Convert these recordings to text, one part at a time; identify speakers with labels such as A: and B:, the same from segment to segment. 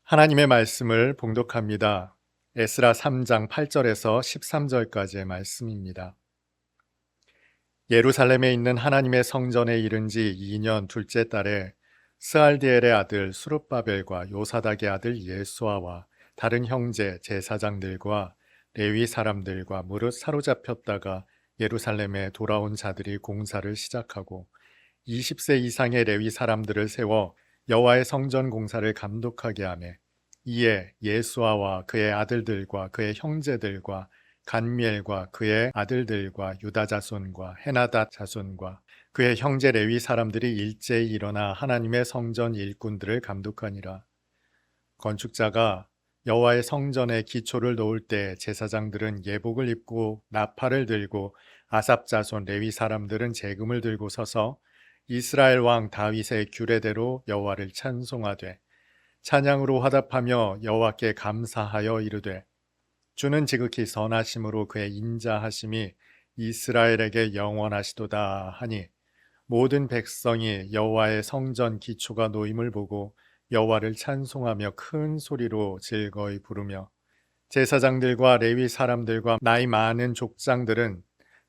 A: 하나님의 말씀을 봉독합니다. 에스라 3장 8절에서 13절까지의 말씀입니다. 예루살렘에 있는 하나님의 성전에 이른 지 2년 둘째 달에 스알디엘의 아들 수룹바벨과 요사닥의 아들 예수아와 다른 형제 제사장들과 레위 사람들과 무릇 사로잡혔다가 예루살렘에 돌아온 자들이 공사를 시작하고 20세 이상의 레위 사람들을 세워 여호와의 성전 공사를 감독하게 하며 이에 예수아와 그의 아들들과 그의 형제들과 간미엘과 그의 아들들과 유다 자손과 헤나닷 자손과 그의 형제 레위 사람들이 일제히 일어나 하나님의 성전 일꾼들을 감독하니라. 건축자가 여호와의 성전에 기초를 놓을 때 제사장들은 예복을 입고 나팔을 들고 아삽 자손 레위 사람들은 재금을 들고 서서 이스라엘 왕 다윗의 규례대로 여호와를 찬송하되 찬양으로 화답하며 여호와께 감사하여 이르되 주는 지극히 선하심으로 그의 인자하심이 이스라엘에게 영원하시도다 하니 모든 백성이 여호와의 성전 기초가 놓임을 보고 여호와를 찬송하며 큰 소리로 즐거이 부르며 제사장들과 레위 사람들과 나이 많은 족장들은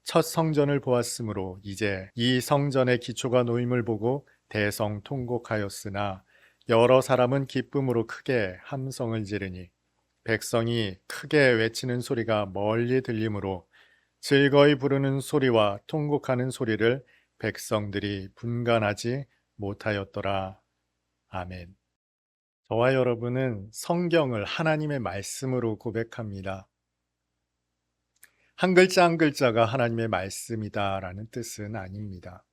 A: 첫 성전을 보았으므로 이제 이 성전의 기초가 놓임을 보고 대성통곡하였으나 여러 사람은 기쁨으로 크게 함성을 지르니 백성이 크게 외치는 소리가 멀리 들리므로 즐거이 부르는 소리와 통곡하는 소리를 백성들이 분간하지 못하였더라. 아멘. 저와 여러분은 성경을 하나님의 말씀으로 고백합니다. 한 글자 한 글자가 하나님의 말씀이다라는 뜻은 아닙니다.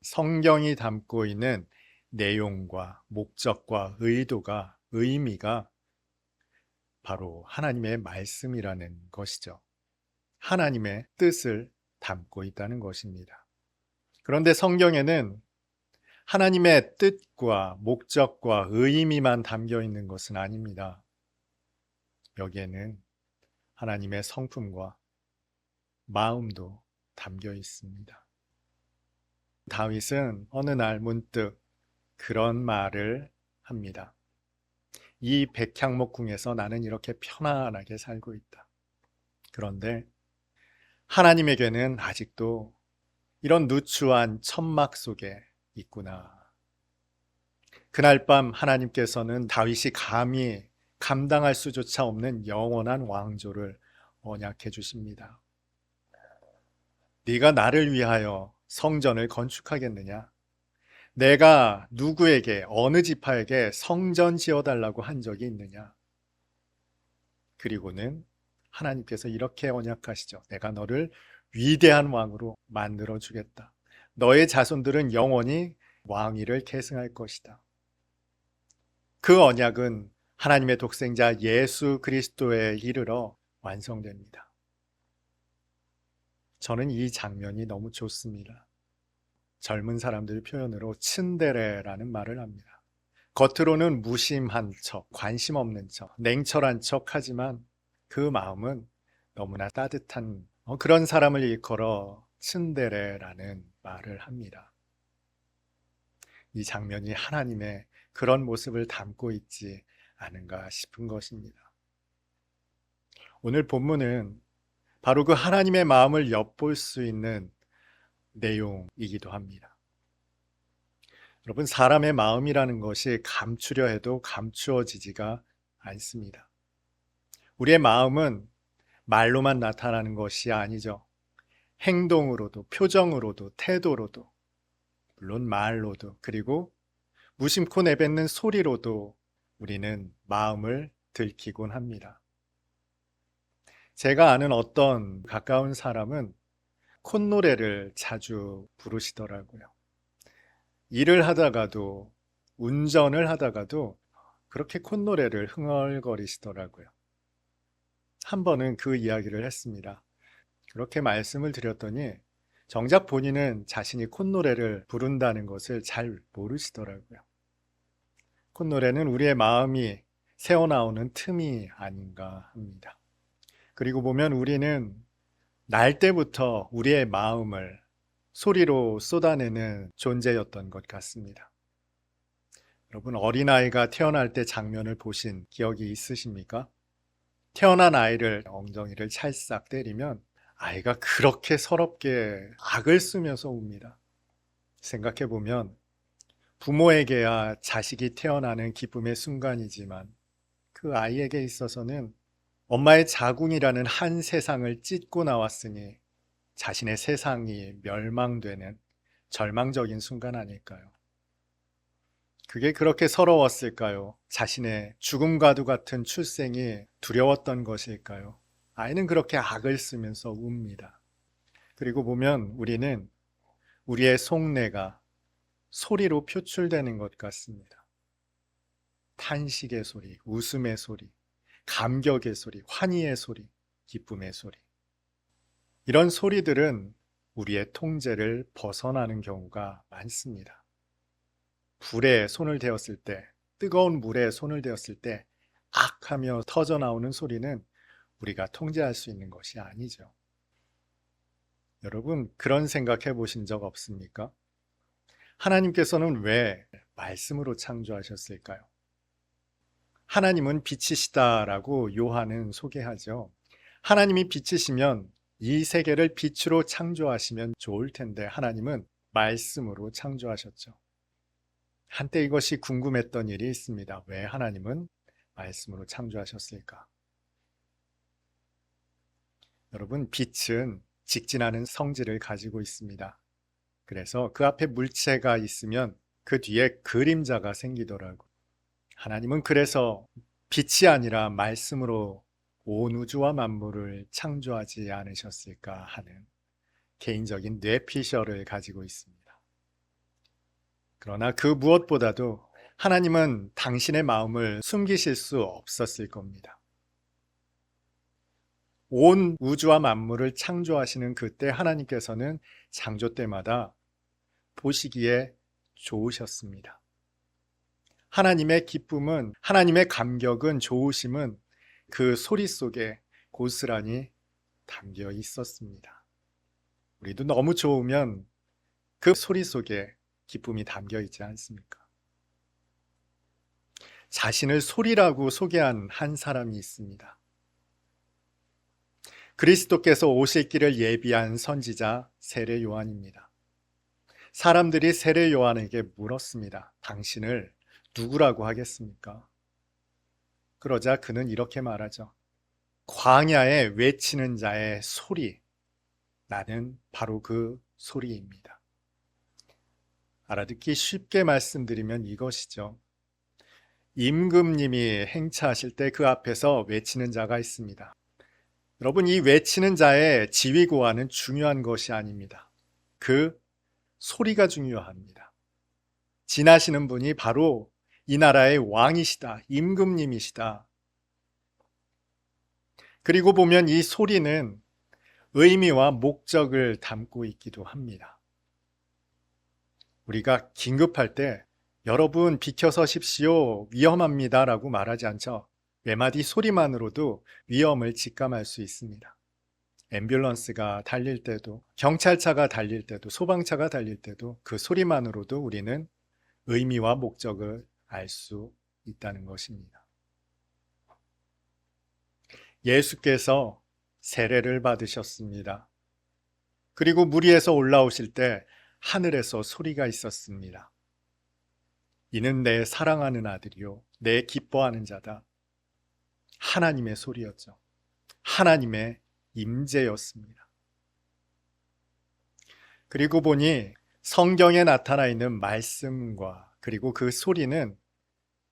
A: 성경이 담고 있는 내용과 목적과 의도가, 의미가 바로 하나님의 말씀이라는 것이죠. 하나님의 뜻을 담고 있다는 것입니다. 그런데 성경에는 하나님의 뜻과 목적과 의미만 담겨 있는 것은 아닙니다. 여기에는 하나님의 성품과 마음도 담겨 있습니다. 다윗은 어느 날 문득 그런 말을 합니다. 이 백향목궁에서 나는 이렇게 편안하게 살고 있다. 그런데 하나님에게는 아직도 이런 누추한 천막 속에 있구나. 그날 밤 하나님께서는 다윗이 감히 감당할 수조차 없는 영원한 왕조를 언약해 주십니다. 네가 나를 위하여 성전을 건축하겠느냐? 내가 누구에게 어느 지파에게 성전 지어달라고 한 적이 있느냐? 그리고는 하나님께서 이렇게 언약하시죠. 내가 너를 위대한 왕으로 만들어 주겠다. 너의 자손들은 영원히 왕위를 계승할 것이다. 그 언약은 하나님의 독생자 예수 그리스도에 이르러 완성됩니다. 저는 이 장면이 너무 좋습니다. 젊은 사람들 표현으로 츤데레라는 말을 합니다. 겉으로는 무심한 척, 관심 없는 척, 냉철한 척 하지만 그 마음은 너무나 따뜻한 그런 사람을 일컬어 츤데레라는 말을 합니다. 이 장면이 하나님의 그런 모습을 담고 있지 않은가 싶은 것입니다. 오늘 본문은 바로 그 하나님의 마음을 엿볼 수 있는 내용이기도 합니다. 여러분, 사람의 마음이라는 것이 감추려 해도 감추어지지가 않습니다. 우리의 마음은 말로만 나타나는 것이 아니죠. 행동으로도, 표정으로도, 태도로도, 물론 말로도, 그리고 무심코 내뱉는 소리로도 우리는 마음을 들키곤 합니다. 제가 아는 어떤 가까운 사람은 콧노래를 자주 부르시더라고요. 일을 하다가도, 운전을 하다가도 그렇게 콧노래를 흥얼거리시더라고요. 한 번은 그 이야기를 했습니다. 그렇게 말씀을 드렸더니 정작 본인은 자신이 콧노래를 부른다는 것을 잘 모르시더라고요. 콧노래는 우리의 마음이 새어나오는 틈이 아닌가 합니다. 그리고 보면 우리는 날 때부터 우리의 마음을 소리로 쏟아내는 존재였던 것 같습니다. 여러분, 어린아이가 태어날 때 장면을 보신 기억이 있으십니까? 태어난 아이를 엉덩이를 찰싹 때리면 아이가 그렇게 서럽게 악을 쓰면서 웁니다. 생각해보면 부모에게야 자식이 태어나는 기쁨의 순간이지만 그 아이에게 있어서는 엄마의 자궁이라는 한 세상을 찢고 나왔으니 자신의 세상이 멸망되는 절망적인 순간 아닐까요? 그게 그렇게 서러웠을까요? 자신의 죽음과도 같은 출생이 두려웠던 것일까요? 아이는 그렇게 악을 쓰면서 웁니다. 그리고 보면 우리는 우리의 속내가 소리로 표출되는 것 같습니다. 탄식의 소리, 웃음의 소리, 감격의 소리, 환희의 소리, 기쁨의 소리. 이런 소리들은 우리의 통제를 벗어나는 경우가 많습니다. 불에 손을 대었을 때, 뜨거운 물에 손을 대었을 때 악 하며 터져 나오는 소리는 우리가 통제할 수 있는 것이 아니죠. 여러분, 그런 생각해 보신 적 없습니까? 하나님께서는 왜 말씀으로 창조하셨을까요? 하나님은 빛이시다라고 요한은 소개하죠. 하나님이 빛이시면 이 세계를 빛으로 창조하시면 좋을 텐데 하나님은 말씀으로 창조하셨죠. 한때 이것이 궁금했던 일이 있습니다. 왜 하나님은 말씀으로 창조하셨을까? 여러분, 빛은 직진하는 성질을 가지고 있습니다. 그래서 그 앞에 물체가 있으면 그 뒤에 그림자가 생기더라고요. 하나님은 그래서 빛이 아니라 말씀으로 온 우주와 만물을 창조하지 않으셨을까 하는 개인적인 뇌피셜을 가지고 있습니다. 그러나 그 무엇보다도 하나님은 당신의 마음을 숨기실 수 없었을 겁니다. 온 우주와 만물을 창조하시는 그때 하나님께서는 창조 때마다 보시기에 좋으셨습니다. 하나님의 기쁨은, 하나님의 감격은, 좋으심은 그 소리 속에 고스란히 담겨 있었습니다. 우리도 너무 좋으면 그 소리 속에 기쁨이 담겨 있지 않습니까? 자신을 소리라고 소개한 한 사람이 있습니다. 그리스도께서 오실 길을 예비한 선지자 세례 요한입니다. 사람들이 세례 요한에게 물었습니다. 당신을 누구라고 하겠습니까? 그러자 그는 이렇게 말하죠. 광야에 외치는 자의 소리, 나는 바로 그 소리입니다. 알아듣기 쉽게 말씀드리면 이것이죠. 임금님이 행차하실 때 그 앞에서 외치는 자가 있습니다. 여러분, 이 외치는 자의 지휘고하는 중요한 것이 아닙니다. 그 소리가 중요합니다. 지나시는 분이 바로 이 나라의 왕이시다, 임금님이시다. 그리고 보면 이 소리는 의미와 목적을 담고 있기도 합니다. 우리가 긴급할 때 여러분 비켜서십시오, 위험합니다 라고 말하지 않죠. 몇 마디 소리만으로도 위험을 직감할 수 있습니다. 앰뷸런스가 달릴 때도, 경찰차가 달릴 때도, 소방차가 달릴 때도 그 소리만으로도 우리는 의미와 목적을 알 수 있다는 것입니다. 예수께서 세례를 받으셨습니다. 그리고 물 위에서 올라오실 때 하늘에서 소리가 있었습니다. 이는 내 사랑하는 아들이요, 내 기뻐하는 자다. 하나님의 소리였죠. 하나님의 임재였습니다. 그리고 보니 성경에 나타나 있는 말씀과 그리고 그 소리는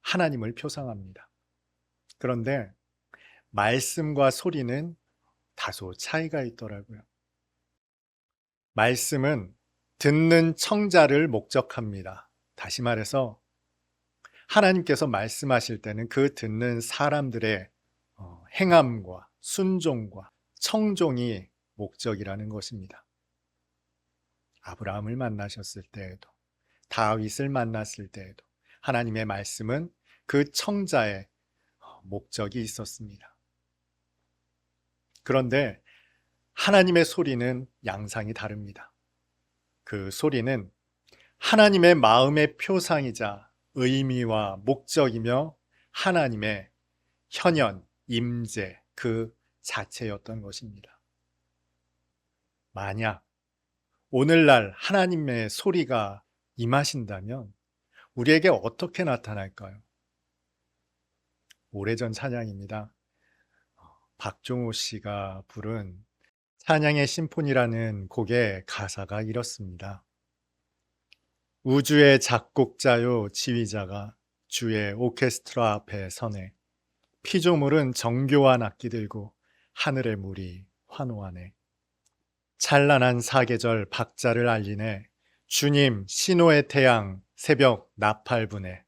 A: 하나님을 표상합니다. 그런데 말씀과 소리는 다소 차이가 있더라고요. 말씀은 듣는 청자를 목적합니다. 다시 말해서 하나님께서 말씀하실 때는 그 듣는 사람들의 행함과 순종과 청종이 목적이라는 것입니다. 아브라함을 만나셨을 때에도, 다윗을 만났을 때에도 하나님의 말씀은 그 청자의 목적이 있었습니다. 그런데 하나님의 소리는 양상이 다릅니다. 그 소리는 하나님의 마음의 표상이자 의미와 목적이며 하나님의 현현, 임재 그 자체였던 것입니다. 만약 오늘날 하나님의 소리가 임하신다면 우리에게 어떻게 나타날까요? 오래전 찬양입니다. 박종호 씨가 부른 찬양의 심포니라는 곡의 가사가 이렇습니다. 우주의 작곡자요 지휘자가 주의 오케스트라 앞에 서네. 피조물은 정교한 악기 들고 하늘의 물이 환호하네. 찬란한 사계절 박자를 알리네. 주님 신호의 태양 새벽 나팔부네.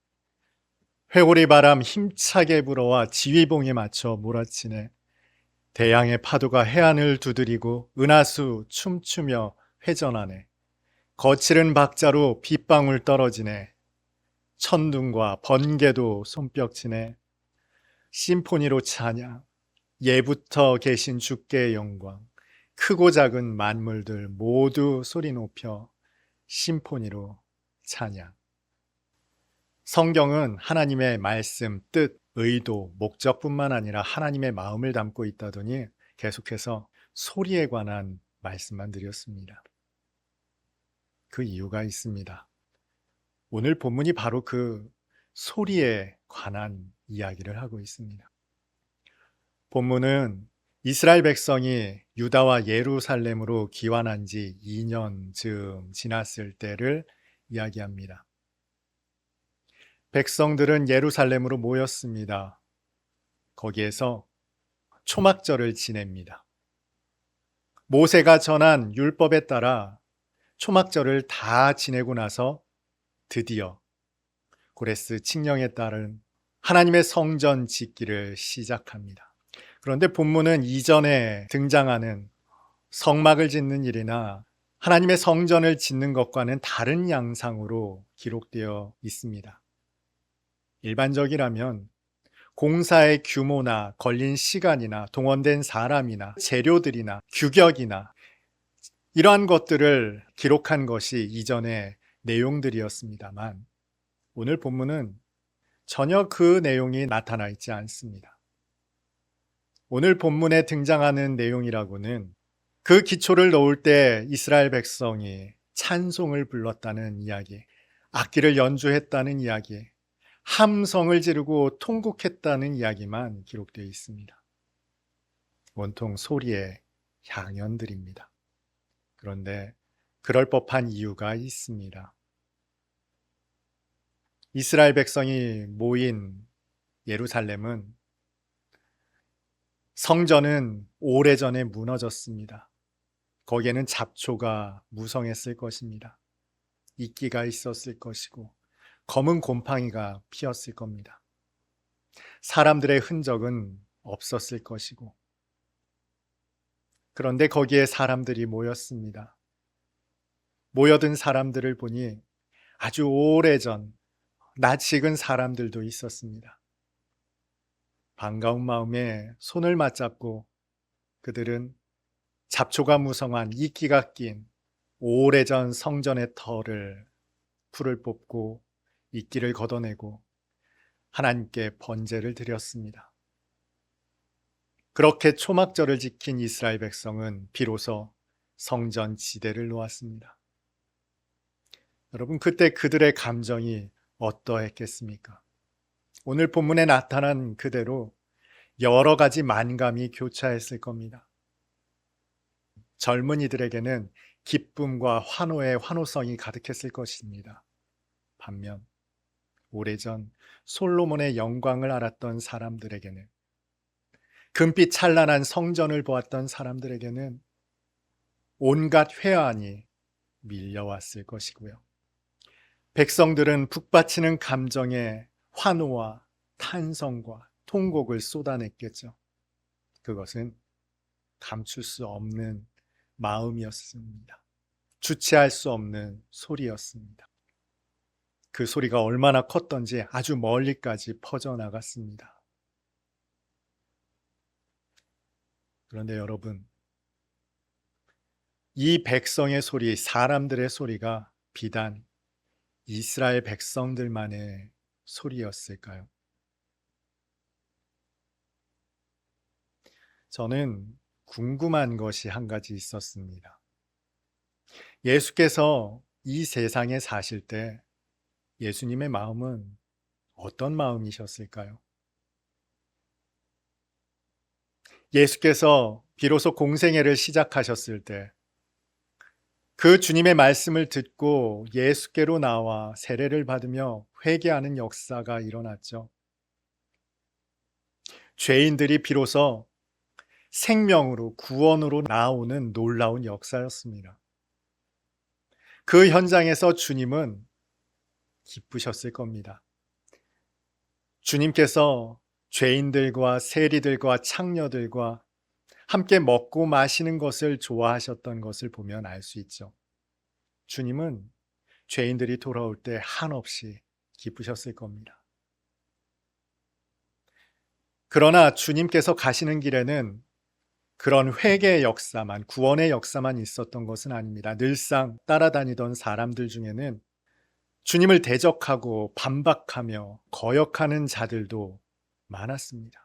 A: 회오리 바람 힘차게 불어와 지휘봉에 맞춰 몰아치네. 대양의 파도가 해안을 두드리고 은하수 춤추며 회전하네. 거칠은 박자로 빗방울 떨어지네. 천둥과 번개도 손뼉치네. 심포니로 찬양. 예부터 계신 주께의 영광. 크고 작은 만물들 모두 소리 높여 심포니로 찬양. 성경은 하나님의 말씀, 뜻, 의도, 목적뿐만 아니라 하나님의 마음을 담고 있다더니 계속해서 소리에 관한 말씀만 드렸습니다. 그 이유가 있습니다. 오늘 본문이 바로 그 소리에 관한 이야기를 하고 있습니다. 본문은 이스라엘 백성이 유다와 예루살렘으로 귀환한 지 2년쯤 지났을 때를 이야기합니다. 백성들은 예루살렘으로 모였습니다. 거기에서 초막절을 지냅니다. 모세가 전한 율법에 따라 초막절을 다 지내고 나서 드디어 고레스 칙령에 따른 하나님의 성전 짓기를 시작합니다. 그런데 본문은 이전에 등장하는 성막을 짓는 일이나 하나님의 성전을 짓는 것과는 다른 양상으로 기록되어 있습니다. 일반적이라면 공사의 규모나 걸린 시간이나 동원된 사람이나 재료들이나 규격이나 이러한 것들을 기록한 것이 이전의 내용들이었습니다만 오늘 본문은 전혀 그 내용이 나타나 있지 않습니다. 오늘 본문에 등장하는 내용이라고는 그 기초를 놓을 때 이스라엘 백성이 찬송을 불렀다는 이야기, 악기를 연주했다는 이야기, 함성을 지르고 통곡했다는 이야기만 기록되어 있습니다. 온통 소리의 향연들입니다. 그런데 그럴 법한 이유가 있습니다. 이스라엘 백성이 모인 예루살렘은 성전은 오래전에 무너졌습니다. 거기에는 잡초가 무성했을 것입니다. 이끼가 있었을 것이고 검은 곰팡이가 피었을 겁니다. 사람들의 흔적은 없었을 것이고 그런데 거기에 사람들이 모였습니다. 모여든 사람들을 보니 아주 오래전 낯익은 사람들도 있었습니다. 반가운 마음에 손을 맞잡고 그들은 잡초가 무성한 이끼가 낀 오래전 성전의 털을 풀을 뽑고 이끼를 걷어내고 하나님께 번제를 드렸습니다. 그렇게 초막절을 지킨 이스라엘 백성은 비로소 성전 지대를 놓았습니다. 여러분, 그때 그들의 감정이 어떠했겠습니까? 오늘 본문에 나타난 그대로 여러 가지 만감이 교차했을 겁니다. 젊은이들에게는 기쁨과 환호의 환호성이 가득했을 것입니다. 반면 오래전 솔로몬의 영광을 알았던 사람들에게는, 금빛 찬란한 성전을 보았던 사람들에게는 온갖 회한이 밀려왔을 것이고요. 백성들은 북받치는 감정에 환호와 탄성과 통곡을 쏟아냈겠죠. 그것은 감출 수 없는 마음이었습니다. 주체할 수 없는 소리였습니다. 그 소리가 얼마나 컸던지 아주 멀리까지 퍼져나갔습니다. 그런데 여러분, 이 백성의 소리, 사람들의 소리가 비단 이스라엘 백성들만의 소리였을까요? 저는 궁금한 것이 한 가지 있었습니다. 예수께서 이 세상에 사실 때 예수님의 마음은 어떤 마음이셨을까요? 예수께서 비로소 공생애를 시작하셨을 때 그 주님의 말씀을 듣고 예수께로 나와 세례를 받으며 회개하는 역사가 일어났죠. 죄인들이 비로소 생명으로 구원으로 나오는 놀라운 역사였습니다. 그 현장에서 주님은 기쁘셨을 겁니다. 주님께서 죄인들과 세리들과 창녀들과 함께 먹고 마시는 것을 좋아하셨던 것을 보면 알 수 있죠. 주님은 죄인들이 돌아올 때 한없이 기쁘셨을 겁니다. 그러나 주님께서 가시는 길에는 그런 회개의 역사만, 구원의 역사만 있었던 것은 아닙니다. 늘상 따라다니던 사람들 중에는 주님을 대적하고 반박하며 거역하는 자들도 많았습니다.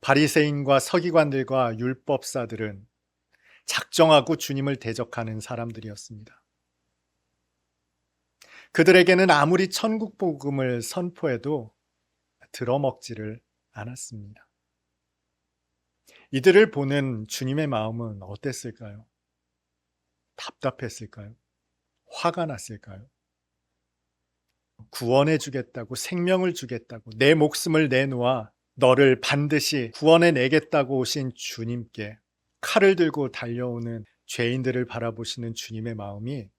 A: 바리새인과 서기관들과 율법사들은 작정하고 주님을 대적하는 사람들이었습니다. 그들에게는 아무리 천국 복음을 선포해도 들어먹지를 않았습니다. 이들을 보는 주님의 마음은 어땠을까요? 답답했을까요? 화가 났을까요? 구원해 주겠다고, 생명을 주겠다고, 내 목숨을 내놓아 너를 반드시 구원해 내겠다고 오신 주님께 칼을 들고 달려오는 죄인들을 바라보시는 주님의 마음이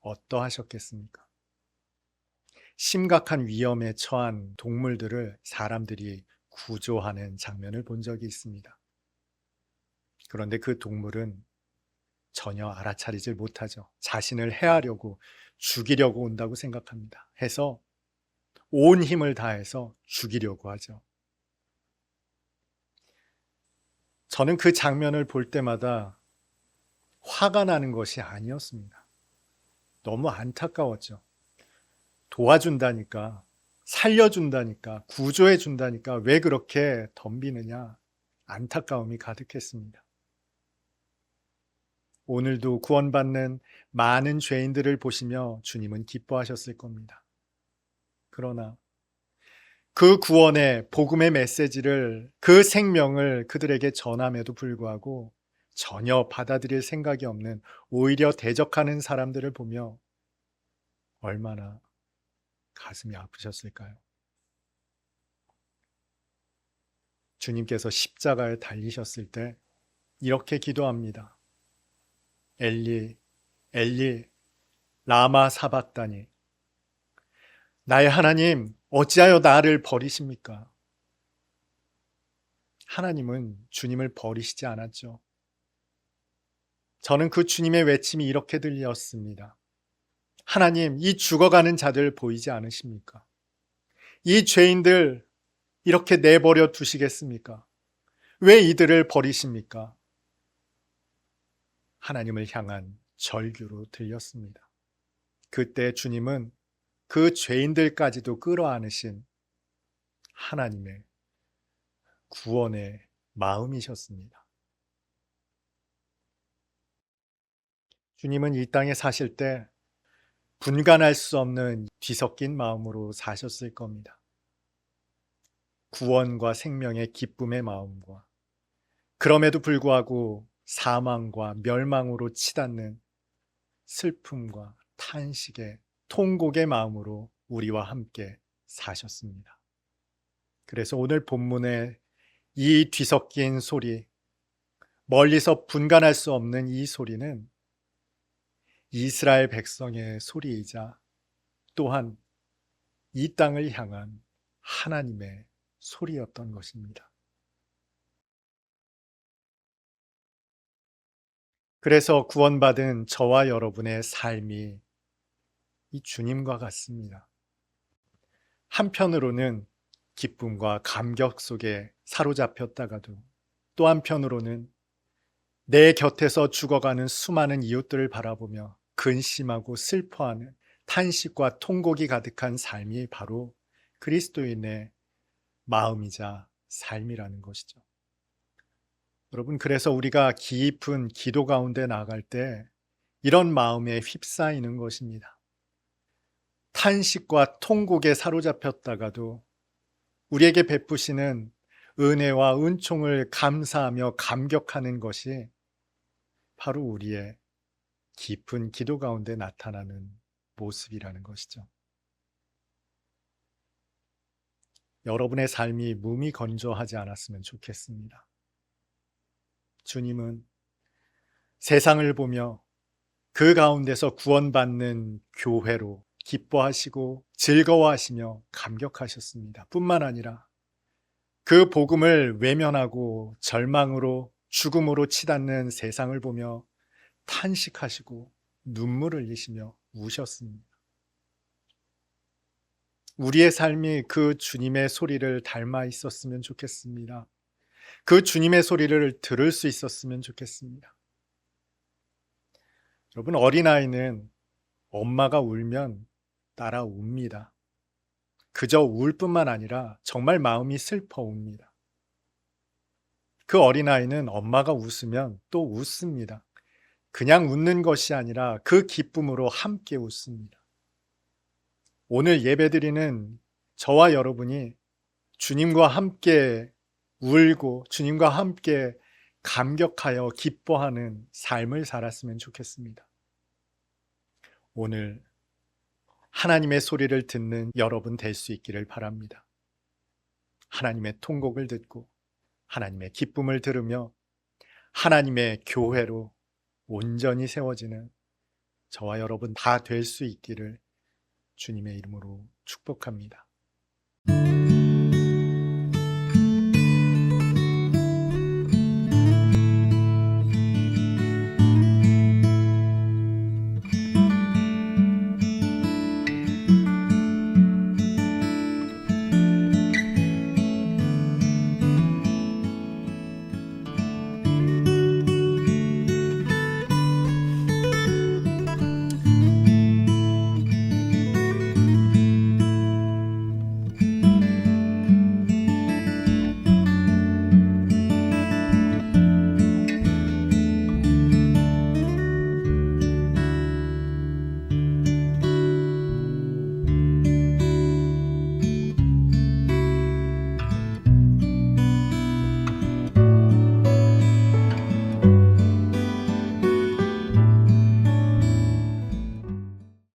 A: 어떠하셨겠습니까? 심각한 위험에 처한 동물들을 사람들이 구조하는 장면을 본 적이 있습니다. 그런데 그 동물은 전혀 알아차리질 못하죠. 자신을 해하려고, 죽이려고 온다고 생각합니다. 해서 온 힘을 다해서 죽이려고 하죠. 저는 그 장면을 볼 때마다 화가 나는 것이 아니었습니다. 너무 안타까웠죠. 도와준다니까, 살려준다니까, 구조해준다니까 왜 그렇게 덤비느냐, 안타까움이 가득했습니다. 오늘도 구원받는 많은 죄인들을 보시며 주님은 기뻐하셨을 겁니다. 그러나 그 구원의 복음의 메시지를, 그 생명을 그들에게 전함에도 불구하고 전혀 받아들일 생각이 없는, 오히려 대적하는 사람들을 보며 얼마나 가슴이 아프셨을까요? 주님께서 십자가에 달리셨을 때 이렇게 기도합니다. 엘리, 엘리, 라마 사박다니. 나의 하나님, 어찌하여 나를 버리십니까? 하나님은 주님을 버리시지 않았죠. 저는 그 주님의 외침이 이렇게 들렸습니다. 하나님, 이 죽어가는 자들 보이지 않으십니까? 이 죄인들 이렇게 내버려 두시겠습니까? 왜 이들을 버리십니까? 하나님을 향한 절규로 들렸습니다. 그때 주님은 그 죄인들까지도 끌어안으신 하나님의 구원의 마음이셨습니다. 주님은 이 땅에 사실 때 분간할 수 없는 뒤섞인 마음으로 사셨을 겁니다. 구원과 생명의 기쁨의 마음과, 그럼에도 불구하고 사망과 멸망으로 치닫는 슬픔과 탄식의 통곡의 마음으로 우리와 함께 사셨습니다. 그래서 오늘 본문의 이 뒤섞인 소리, 멀리서 분간할 수 없는 이 소리는 이스라엘 백성의 소리이자 또한 이 땅을 향한 하나님의 소리였던 것입니다. 그래서 구원받은 저와 여러분의 삶이 이 주님과 같습니다. 한편으로는 기쁨과 감격 속에 사로잡혔다가도 또 한편으로는 내 곁에서 죽어가는 수많은 이웃들을 바라보며 근심하고 슬퍼하는, 탄식과 통곡이 가득한 삶이 바로 그리스도인의 마음이자 삶이라는 것이죠. 여러분, 그래서 우리가 깊은 기도 가운데 나아갈 때 이런 마음에 휩싸이는 것입니다. 탄식과 통곡에 사로잡혔다가도 우리에게 베푸시는 은혜와 은총을 감사하며 감격하는 것이 바로 우리의 깊은 기도 가운데 나타나는 모습이라는 것이죠. 여러분의 삶이 무미건조하지 않았으면 좋겠습니다. 주님은 세상을 보며 그 가운데서 구원받는 교회로 기뻐하시고 즐거워하시며 감격하셨습니다. 뿐만 아니라 그 복음을 외면하고 절망으로 죽음으로 치닫는 세상을 보며 탄식하시고 눈물을 흘리시며 우셨습니다. 우리의 삶이 그 주님의 소리를 닮아 있었으면 좋겠습니다. 그 주님의 소리를 들을 수 있었으면 좋겠습니다. 여러분, 어린아이는 엄마가 울면 따라 웁니다. 그저 울 뿐만 아니라 정말 마음이 슬퍼 웁니다. 그 어린아이는 엄마가 웃으면 또 웃습니다. 그냥 웃는 것이 아니라 그 기쁨으로 함께 웃습니다. 오늘 예배드리는 저와 여러분이 주님과 함께 울고 주님과 함께 감격하여 기뻐하는 삶을 살았으면 좋겠습니다. 오늘 하나님의 소리를 듣는 여러분 될 수 있기를 바랍니다. 하나님의 통곡을 듣고 하나님의 기쁨을 들으며 하나님의 교회로 온전히 세워지는 저와 여러분 다 될 수 있기를 주님의 이름으로 축복합니다.